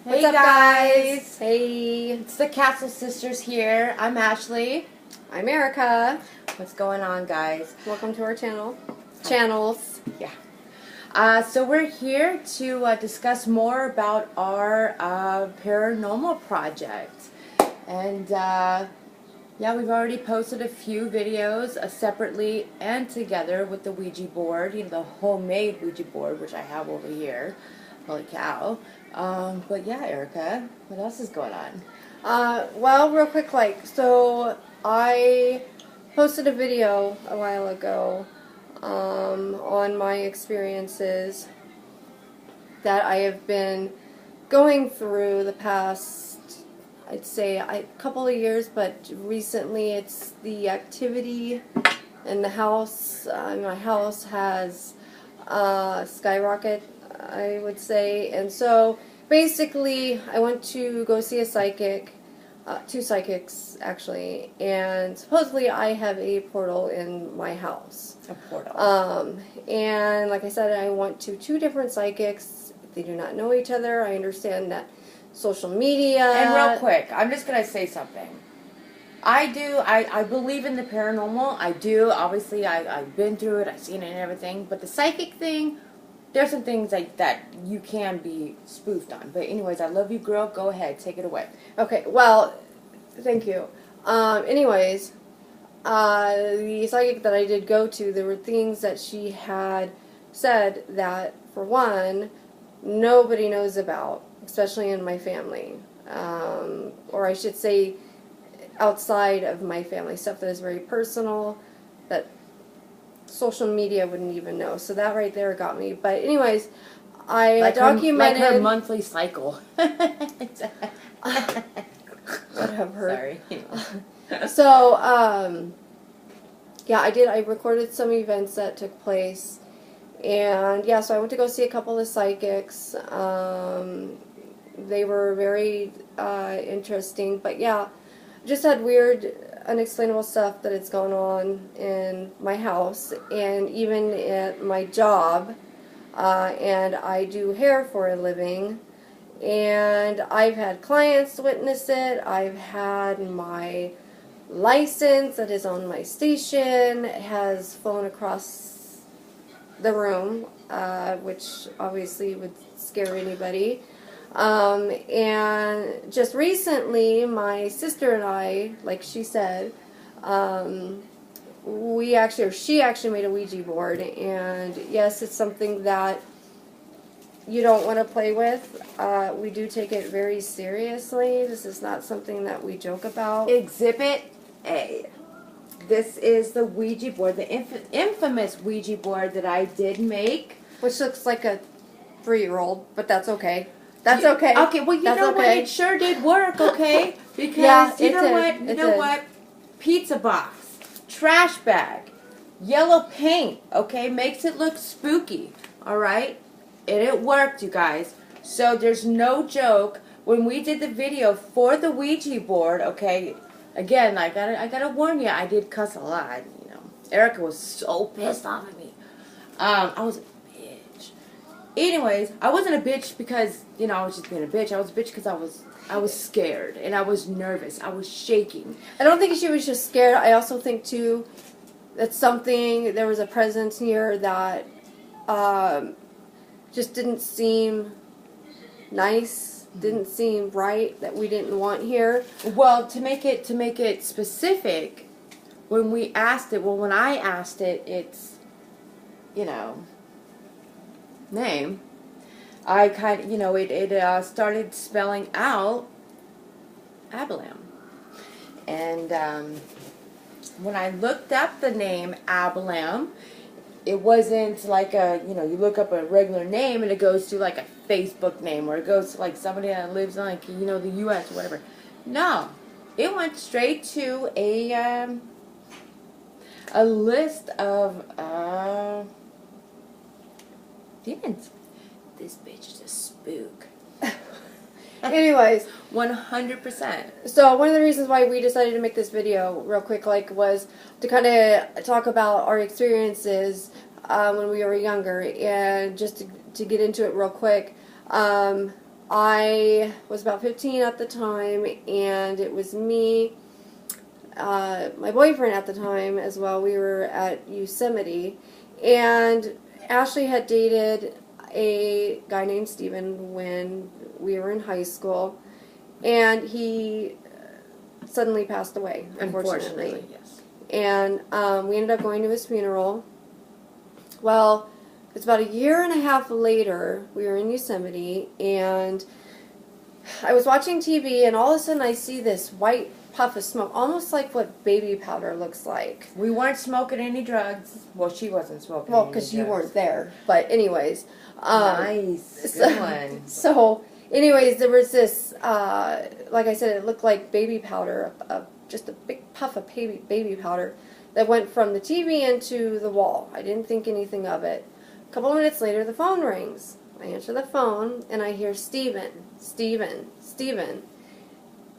Hey What's up, guys! Hey, It's the Castle Sisters here. I'm Ashley. I'm Erica. What's going on, guys? Welcome to our channels. Yeah. So we're here to discuss more about our paranormal project. And yeah, we've already posted a few videos separately and together with the Ouija board, the homemade Ouija board, which I have over here. Holy cow. But yeah, Erica, what else is going on? Well, real quick, so I posted a video a while ago on my experiences that I have been going through the past, I'd say, a couple of years, but recently it's the activity in the house. My house has skyrocketed, I would say, and so basically I went to go see a psychic, two psychics actually, and supposedly I have a portal in my house. A portal. And like I said, I went to two different psychics. They do not know each other. I understand that social media. And real quick, I'm just going to say something. I believe in the paranormal. I do. Obviously, I've been through it. I've seen it and everything. But the psychic thing, there's some things that you can be spoofed on. But anyways, I love you, girl. Go ahead. Take it away. Okay, well, thank you. Anyways, the psychic that I did go to, there were things that she had said that, for one, nobody knows about, especially in my family. Or I should say, outside of my family, stuff that is very personal, that social media wouldn't even know. So that right there got me. But anyways, I documented... Like her monthly cycle. Whatever. Sorry. So, yeah, I recorded some events that took place. And, yeah, so I went to go see a couple of psychics. They were very interesting. But, yeah, just had weird, unexplainable stuff that has gone on in my house and even at my job. And I do hair for a living. And I've had clients witness it. I've had my license that is on my station has flown across the room, which obviously would scare anybody. And just recently, my sister and I, like she said, she actually made a Ouija board. And yes, it's something that you don't want to play with. We do take it very seriously. This is not something that we joke about. Exhibit A. This is the Ouija board, the infamous Ouija board that I did make. Which looks like a 3-year-old, but that's okay. That's okay. Okay, well, you know what? It sure did work, okay? Because, yeah, you know what? Pizza box, trash bag, yellow paint, okay? Makes it look spooky, all right? And it worked, you guys. So there's no joke. When we did the video for the Ouija board, okay, again, I gotta warn you, I did cuss a lot. Erica was so pissed off at me. I was a bitch. Anyways, I wasn't a bitch because I was just being a bitch. I was a bitch because I was scared and I was nervous. I was shaking. I don't think she was just scared. I also think too that there was a presence here that just didn't seem nice, didn't seem right, that we didn't want here. Well, to make it specific, when I asked it its name, I kind of it started spelling out Abalam, and when I looked up the name Abalam, it wasn't like you look up a regular name and it goes to like a Facebook name or it goes to like somebody that lives in like, the U.S. or whatever. No, it went straight to a list of demons. This bitch is a spook. Anyways, 100%. So one of the reasons why we decided to make this video real quick, was to kind of talk about our experiences when we were younger, and just to get into it real quick. I was about 15 at the time, and it was me, my boyfriend at the time as well. We were at Yosemite, and Ashley had dated a guy named Steven when we were in high school, and he suddenly passed away, unfortunately. Yes. And we ended up going to his funeral. Well, it's about a year and a half later, we were in Yosemite, and I was watching TV, and all of a sudden I see this white puff of smoke, almost like what baby powder looks like. We weren't smoking any drugs. Well, she wasn't smoking Well, any because you drugs. weren't there. But anyways. Nice. Good one. So, anyways, there was this, like I said, it looked like baby powder, just a big puff of baby powder that went from the TV into the wall. I didn't think anything of it. A couple minutes later, the phone rings. I answer the phone, and I hear Steven.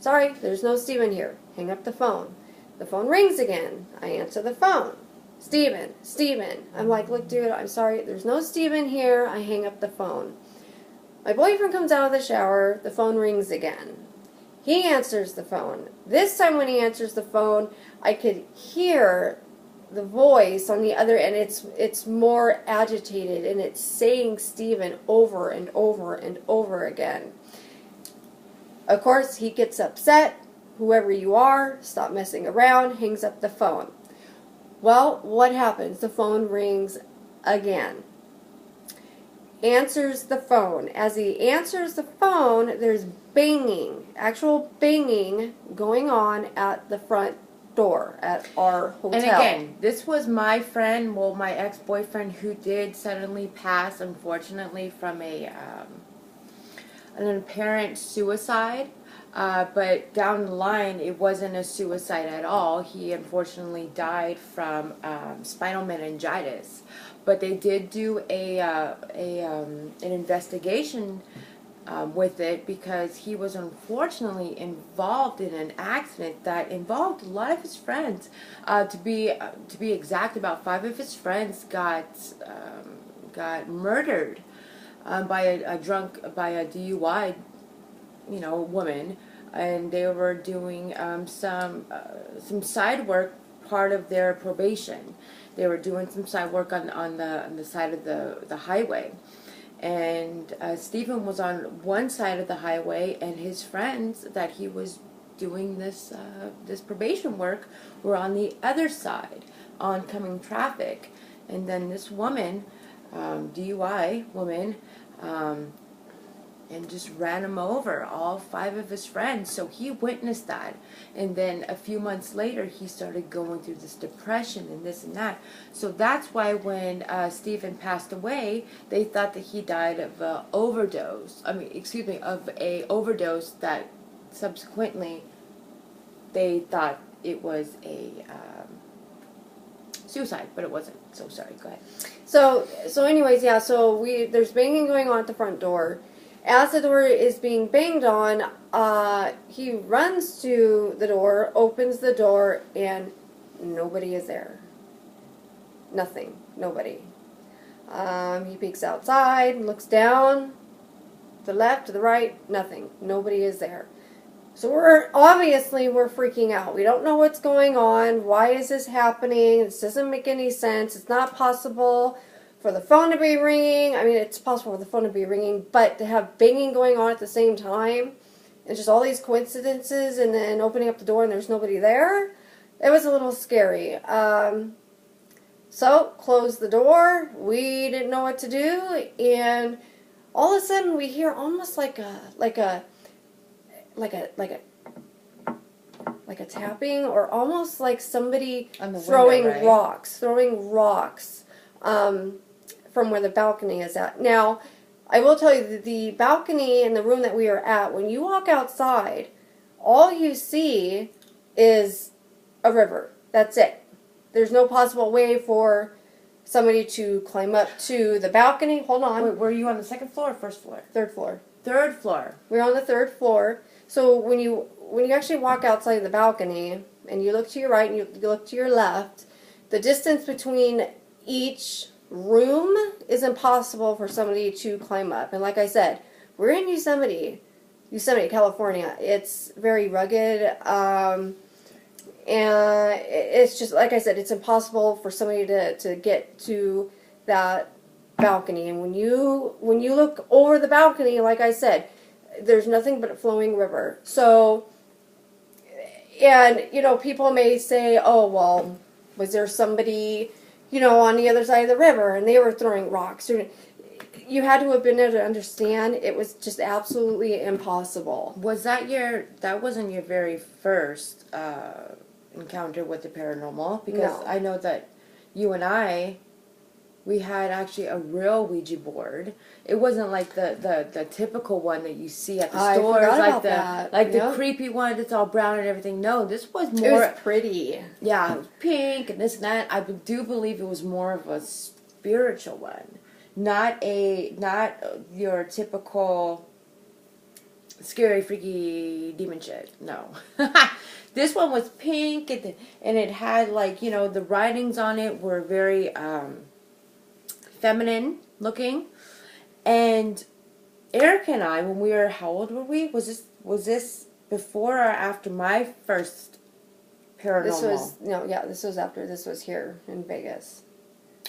Sorry, there's no Steven here. Hang up the phone. The phone rings again. I answer the phone. Steven. I'm like, look, dude, I'm sorry. There's no Steven here. I hang up the phone. My boyfriend comes out of the shower. The phone rings again. He answers the phone. This time when he answers the phone, I could hear the voice on the other end. It's more agitated, and it's saying Steven over and over and over again. Of course, he gets upset. Whoever you are, stop messing around, hangs up the phone. Well, what happens? The phone rings again. Answers the phone. As he answers the phone, there's banging, actual banging going on at the front door at our hotel. And again, this was my friend, well, my ex-boyfriend, who did suddenly pass, unfortunately, from an apparent suicide. But down the line, it wasn't a suicide at all. He unfortunately died from spinal meningitis. But they did do an investigation with it, because he was unfortunately involved in an accident that involved a lot of his friends. To be exact, about 5 of his friends got murdered by a DUI, woman, and they were doing some side work, part of their probation. They were doing some side work on the side of the highway, and Stephen was on one side of the highway, and his friends that he was doing this probation work were on the other side, oncoming traffic, and then this woman, DUI woman, and just ran him over, all 5 of his friends. So he witnessed that. And then a few months later, he started going through this depression and this and that. So that's why when Stephen passed away, they thought that he died of of a overdose that subsequently they thought it was a suicide, but it wasn't. So sorry, go ahead. So anyways, yeah, so there's banging going on at the front door. As the door is being banged on, he runs to the door, opens the door, and nobody is there. Nothing. Nobody. He peeks outside, looks down, to the left, to the right, nothing. Nobody is there. So we're freaking out. We don't know what's going on. Why is this happening? This doesn't make any sense. It's not possible for the phone to be ringing. I mean, it's possible for the phone to be ringing, but to have banging going on at the same time, and just all these coincidences, and then opening up the door and there's nobody there, it was a little scary. So, closed the door. We didn't know what to do, and all of a sudden we hear almost like a tapping, or almost like somebody throwing rocks. From where the balcony is at. Now, I will tell you that the balcony in the room that we are at, when you walk outside, all you see is a river. That's it. There's no possible way for somebody to climb up to the balcony. Hold on. Wait, were you on the second floor or first floor? Third floor. Third floor. We're on the third floor. So when you actually walk outside of the balcony, and you look to your right and you look to your left, the distance between each room is impossible for somebody to climb up. And like I said, we're in Yosemite, California. It's very rugged, and it's just, like I said, it's impossible for somebody to get to that balcony. And when you look over the balcony, like I said, there's nothing but a flowing river. So, and, you know, people may say, oh, well, was there somebody, you know, on the other side of the river and they were throwing rocks? Or, you had to have been able to understand it was just absolutely impossible. Was that that wasn't your very first encounter with the paranormal? Because No. I know that you and we had actually a real Ouija board. It wasn't like the typical one that you see at the I stores, forgot like about that. the Yep. creepy one that's all brown and everything. No, this was more. It was pretty. Yeah, it was pink and this and that. I do believe it was more of a spiritual one, not your typical scary, freaky demon shit. No. This one was pink and it had, like, you know, the writings on it were very feminine looking. And Eric and I, when we were, how old were we? Was this before or after my first paranormal? This was after. This was here in Vegas.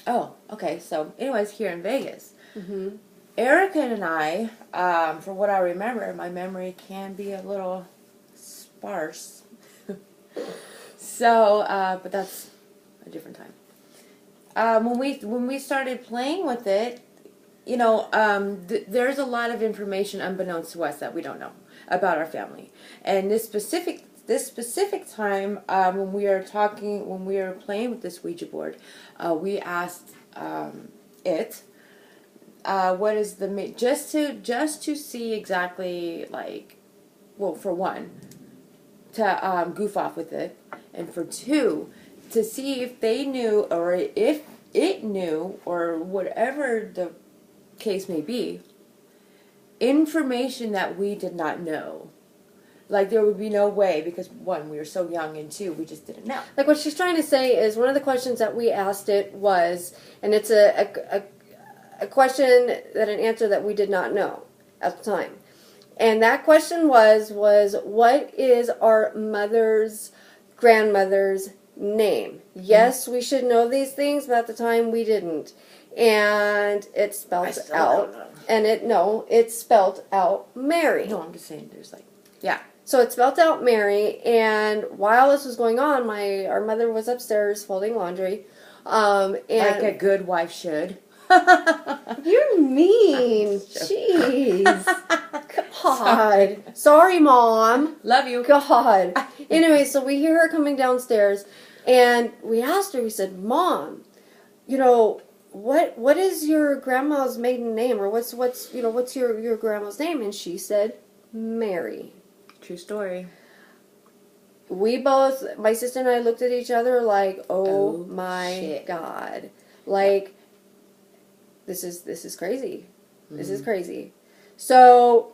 Oh, okay. So, anyways, here in Vegas. Mm-hmm. Erica and I, from what I remember, my memory can be a little sparse. So, but that's a different time. When we started playing with it, you know, there's a lot of information unbeknownst to us that we don't know about our family. And this specific time, when we were playing with this Ouija board, we asked it, what is just to see exactly, like, well, for one, to goof off with it, and for two, to see if they knew, or if it knew, or whatever the case may be, information that we did not know. Like, there would be no way, because one, we were so young, and two, we just didn't know. Like, what she's trying to say is, one of the questions that we asked it was, and it's a question, that an answer that we did not know at the time. And that question was what is our grandmother's name? Yes, we should know these things, but at the time we didn't. And it spelled out, it's spelled out Mary. No, I'm just saying, there's like, yeah. So it spelled out Mary, and while this was going on, our mother was upstairs folding laundry. And like a good wife should. You're mean. Jeez. God. Sorry, Mom. Love you. God. Anyway, so we hear her coming downstairs, and we asked her, we said, Mom, you know, what is your grandma's maiden name, or what's your grandma's name? And she said, Mary. True story. We both, my sister and I, looked at each other like, oh my shit. God. Like, this is crazy. Mm-hmm. This is crazy. So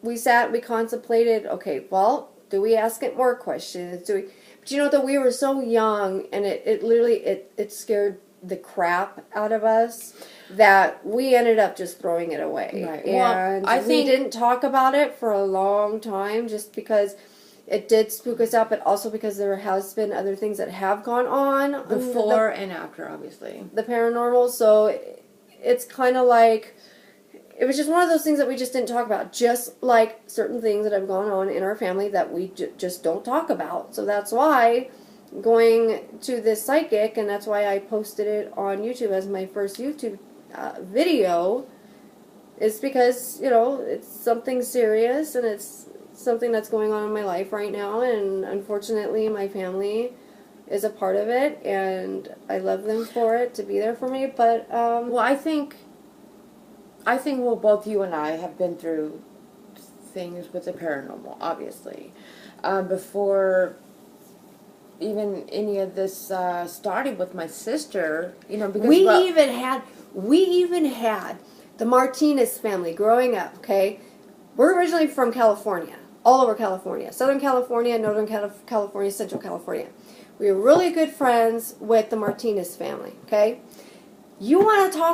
we sat, we contemplated, okay, well, do we ask it more questions? But you know that we were so young, and it literally scared the crap out of us that we ended up just throwing it away. Right. And well, we didn't talk about it for a long time, just because it did spook us out, but also because there has been other things that have gone on before and after, obviously, the paranormal. So it's kind of like, it was just one of those things that we just didn't talk about, just like certain things that have gone on in our family that we just don't talk about. So that's why going to this psychic, and that's why I posted it on YouTube as my first YouTube video, is because, you know, it's something serious, and it's something that's going on in my life right now, and unfortunately my family is a part of it, and I love them for it, to be there for me. But well, I think well, both you and I have been through things with the paranormal, obviously, before even any of this started with my sister. You know, because we even had the Martinez family growing up. Okay, we're originally from California, all over California, Southern California, Northern California, Central California. We were really good friends with the Martinez family. Okay, you want to talk